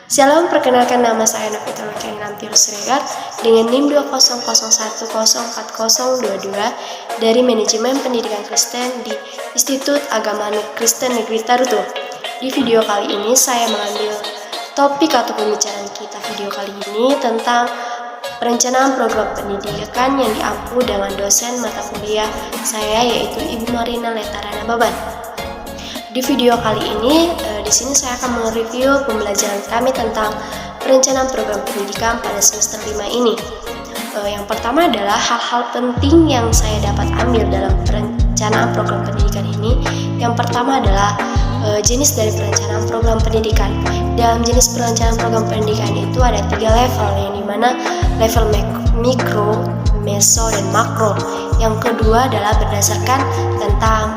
Shalom, perkenalkan nama saya Novita Lucianantius Siregar dengan NIM 200104022 dari Manajemen Pendidikan Kristen di Institut Agama Kristen Negeri Tarutung. Di video kali ini saya mengambil topik atau pembicaraan kita video kali ini tentang perencanaan program pendidikan yang diampu dengan dosen mata kuliah saya yaitu Ibu Marina Letarana Baban. Di video kali ini, di sini saya akan mereview pembelajaran kami tentang perencanaan program pendidikan pada semester 5 ini. Yang pertama adalah hal-hal penting yang saya dapat ambil dalam perencanaan program pendidikan ini. Yang pertama adalah jenis dari perencanaan program pendidikan. Dalam jenis perencanaan program pendidikan itu ada 3 level, yang dimana level mikro, meso, dan makro. Yang kedua adalah berdasarkan tentang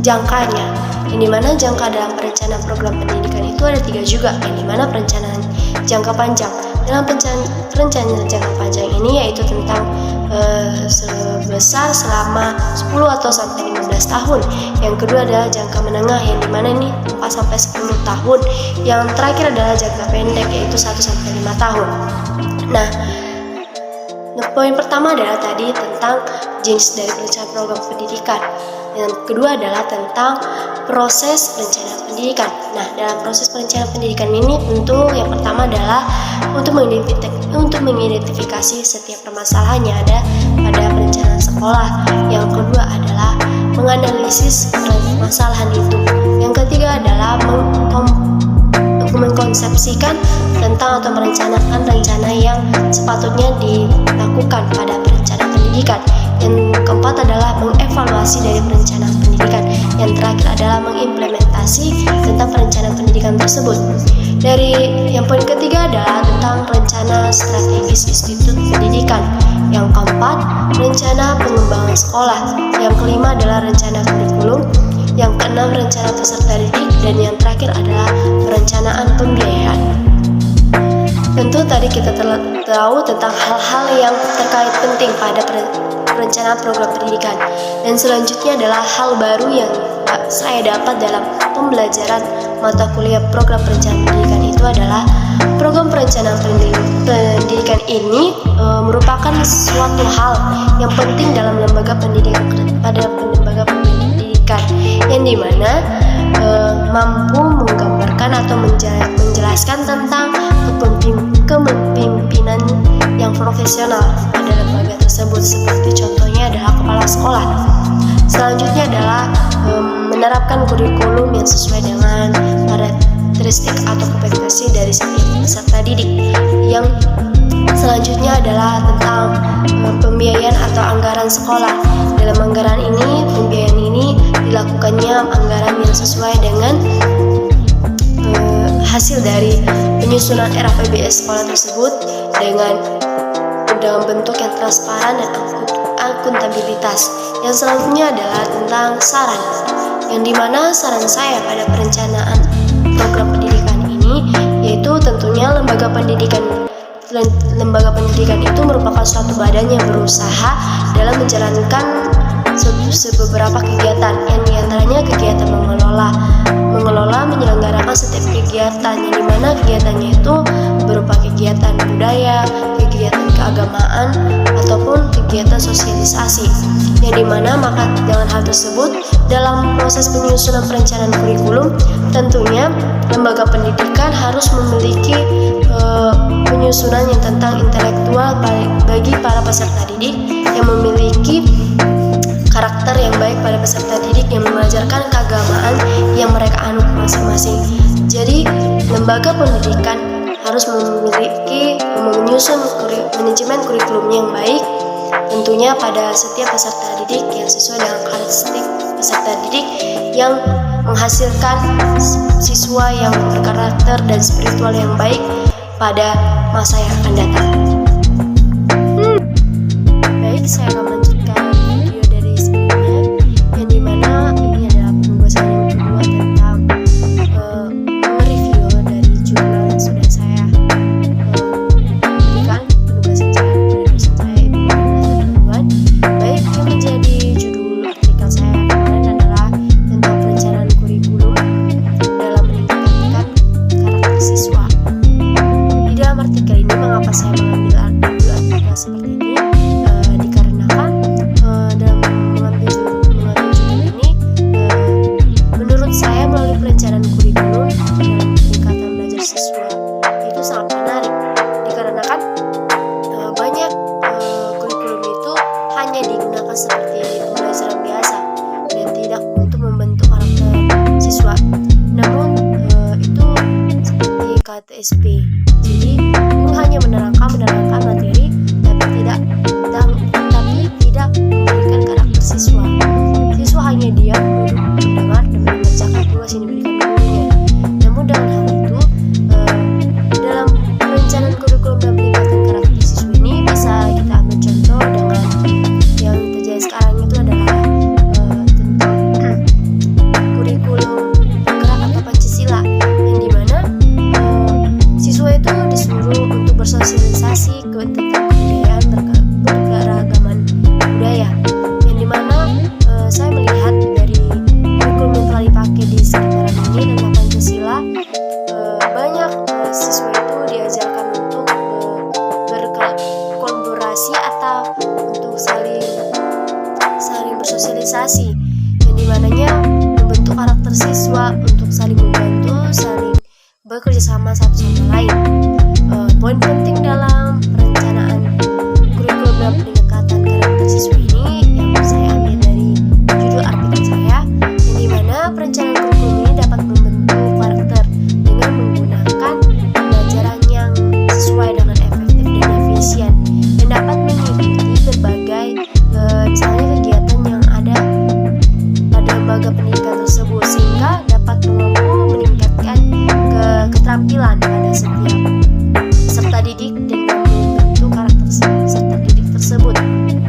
jangkanya, yang dimana jangka dalam perencanaan program pendidikan itu ada 3 juga, yang dimana perencanaan jangka panjang. Dalam perencanaan jangka panjang ini yaitu tentang sebesar selama 10 atau sampai 15 tahun. Yang kedua adalah jangka menengah, yang dimana ini 4 sampai 10 tahun. Yang terakhir adalah jangka pendek, yaitu 1 sampai 5 tahun. Nah, poin pertama adalah tadi tentang jenis dari perencanaan program pendidikan. Yang kedua adalah tentang proses perencanaan pendidikan. Nah, dalam proses perencanaan pendidikan ini tentu yang pertama adalah untuk mengidentifikasi setiap permasalahan yang ada pada perencanaan sekolah. Yang kedua adalah menganalisis permasalahan itu. Yang ketiga adalah mengkonsepsikan tentang atau merencanakan rencana yang sepatutnya dilakukan pada perencanaan pendidikan. Yang keempat adalah mengevaluasi dari perencanaan pendidikan. Yang terakhir adalah mengimplementasi tentang perencanaan pendidikan tersebut. Dari yang poin ketiga adalah tentang rencana strategis institut pendidikan. Yang keempat, rencana pengembangan sekolah. Yang kelima adalah rencana kurikulum. Yang keenam, rencana peserta didik. Dan yang terakhir adalah perencanaan pembiayaan. Tentu tadi kita telah tahu tentang hal-hal yang terkait penting pada perencanaan program pendidikan. Dan selanjutnya adalah hal baru yang saya dapat dalam pembelajaran mata kuliah program perencanaan pendidikan itu adalah program perencanaan pendidikan ini merupakan suatu hal yang penting dalam lembaga pendidikan yang dimana mampu menggambarkan atau menjelaskan tentang kepemimpinan yang profesional pada lembaga tersebut, seperti contohnya adalah kepala sekolah. Selanjutnya adalah menerapkan kurikulum yang sesuai dengan karakteristik atau kompetensi dari setiap peserta didik. Yang selanjutnya adalah tentang pembiayaan atau anggaran sekolah. Dalam anggaran ini, pembiayaan ini dilakukannya anggaran yang sesuai dengan hasil dari penyusunan RAPBS sekolah tersebut dengan bentuk yang transparan dan akuntabilitas. Yang selanjutnya adalah tentang saran, yang dimana saran saya pada perencanaan program pendidikan ini yaitu tentunya lembaga pendidikan itu merupakan suatu badan yang berusaha dalam menjalankan beberapa kegiatan, yang diantaranya kegiatan mengelola menyelenggarakan setiap kegiatan, yang dimana kegiatannya itu berupa kegiatan budaya, kegiatan keagamaan, ataupun kegiatan sosialisasi. Yang dimana maka dengan hal tersebut dalam proses penyusunan perencanaan kurikulum tentunya lembaga pendidikan harus memiliki penyusunan yang tentang intelektual bagi para peserta didik, yang memiliki karakter yang baik pada peserta didik, yang mengajarkan keagamaan yang mereka anut masing-masing. Jadi lembaga pendidikan harus menyusun manajemen kurikulum yang baik tentunya pada setiap peserta didik yang sesuai dengan karakteristik peserta didik, yang menghasilkan siswa yang berkarakter dan spiritual yang baik pada masa yang akan datang. Baik, saya akan melanjutkan video dari sebelumnya, yang dimana ini adalah penugasan yang kedua tentang mereview dari jurnal yang sudah saya berikan, penugasan saya kepada dosen saya Ibu Marina Baban. Baik, yang menjadi judul artikel saya kemarin adalah tentang perencanaan kurikulum dalam meningkatkan karakter siswa. Di dalam artikel ini, mengapa saya mengambil artikel seperti ini? Dikarenakan dalam mengambil judul ini, menurut saya melalui perencanaan kurikulum dalam peningkatan belajar siswa itu sangat menarik, dikarenakan banyak kurikulum itu hanya digunakan seperti pembelajaran biasa dan tidak untuk membentuk karakter siswa. Namun itu seperti KTSP, jadi guru hanya menerangkan materi tapi tidak memberikan karakter siswa. Siswa hanya diam, duduk, mendengar dan mengerjakan tugas yang diberikan gurunya. Namun dengan hal itu, dalam perencanaan kurikulum dan peningkatan karakter siswa ini bisa kita ambil contoh dengan yang terjadi sekarang itu adalah tentang kurikulum penggerak atau Pancasila, yang dimana siswa itu disuruh untuk bersosialisasi tentang kebudayaan berkeragaman budaya, yang dimana saya melihat dari kurikulum yang telah dipakai di sekitaran ini tentang Pancasila, banyak siswa itu diajarkan untuk berkolaborasi atau untuk saling bersosialisasi, yang dimananya membentuk karakter siswa untuk saling membantu, saling bekerja sama satu sama lain. Poin penting dalam perencanaan kurikulum dan peningkatan karakter siswa ini yang saya ambil dari judul artikel saya, yang dimana perencanaan kurikulum ini dapat membentuk karakter dengan menggunakan pembelajaran yang sesuai dengan efektif dan efisien, dan dapat mengikuti berbagai misalnya kegiatan yang ada pada lembaga pendidikan tersebut, sehingga dapat mampu meningkatkan keterampilan pada setiap peserta didik dan membentuk karakter peserta didik tersebut,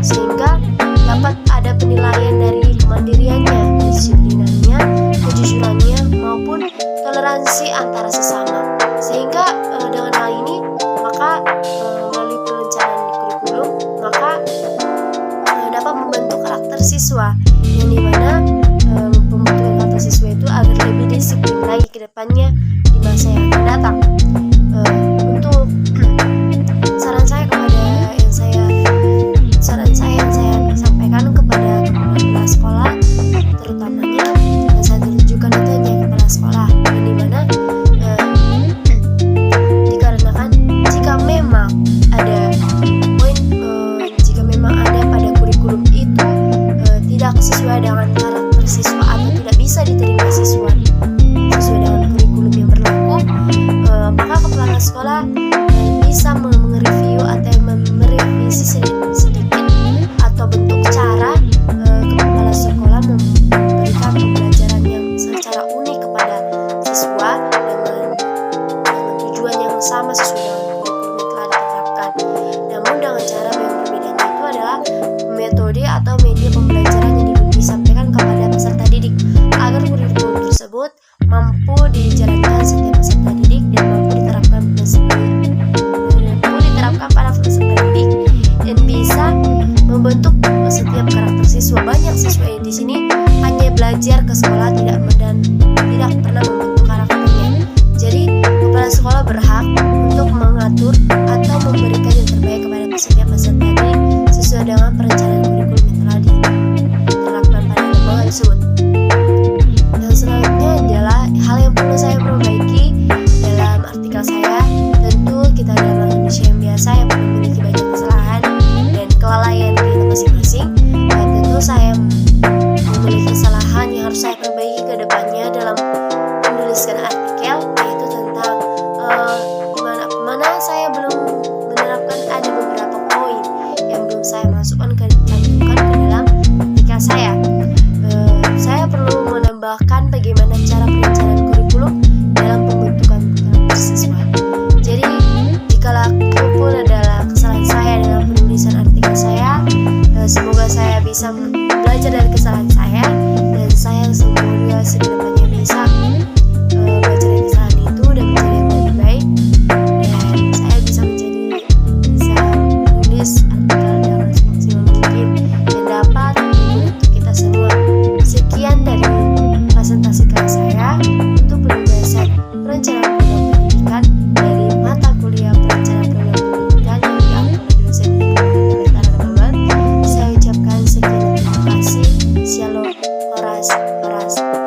sehingga dapat ada penilaian dari kemandiriannya, kedisiplinannya, kejujurannya, maupun toleransi antara sesama. Sehingga dengan hal ini, maka melalui perencanaan kurikulum, maka dapat membentuk karakter siswa, yang dimana pembentukan karakter siswa itu agar lebih disiplin lagi ke depannya di masa yang akan datang. Untuk saran saya yang saya sampaikan kepada kepala sekolah, terutamanya yang saya tujukan itu hanya kepala sekolah, yang dimana dikarenakan jika memang ada pada kurikulum itu tidak sesuai dengan karakter siswa atau tidak bisa diterima siswa sesuai dengan kurikulum yang berlaku, maka kepala sekolah bisa mereview atau merevisi sedikit atau bentuk cara kepala sekolah memberikan pembelajaran yang secara unik kepada siswa dengan tujuan yang sama sesuai dengan kurikulum yang telah ditetapkan. Namun dengan cara yang berbeda itu adalah metode atau media pembelajaran yang disampaikan kepada peserta didik agar kurikulum tersebut mampu dijalankan setiap peserta didik dan mampu diterapkan pada peserta didik dan bisa membentuk setiap karakter siswa. Banyak siswa di sini hanya belajar ke sekolah tidak pernah membentuk karakternya. Jadi kepala sekolah berhak untuk mengatur atau memberikan yang terbaik kepada setiap peserta didik sesuai dengan perencanaan kurikulum yang telah diterapkan pada lembaga tersebut. Yang selanjutnya adalah hal yang perlu saya perbaiki dalam artikel saya. Tentu kita adalah manusia yang biasa yang memiliki banyak kesalahan dan kelalaian kita masing-masing. Tentu saya memiliki kesalahan yang harus saya perbaiki ke depannya dalam menuliskan artikel, yaitu tentang mana saya belum menerapkan ada beberapa poin yang belum saya cantumkan ke dalam artikel saya. Horas.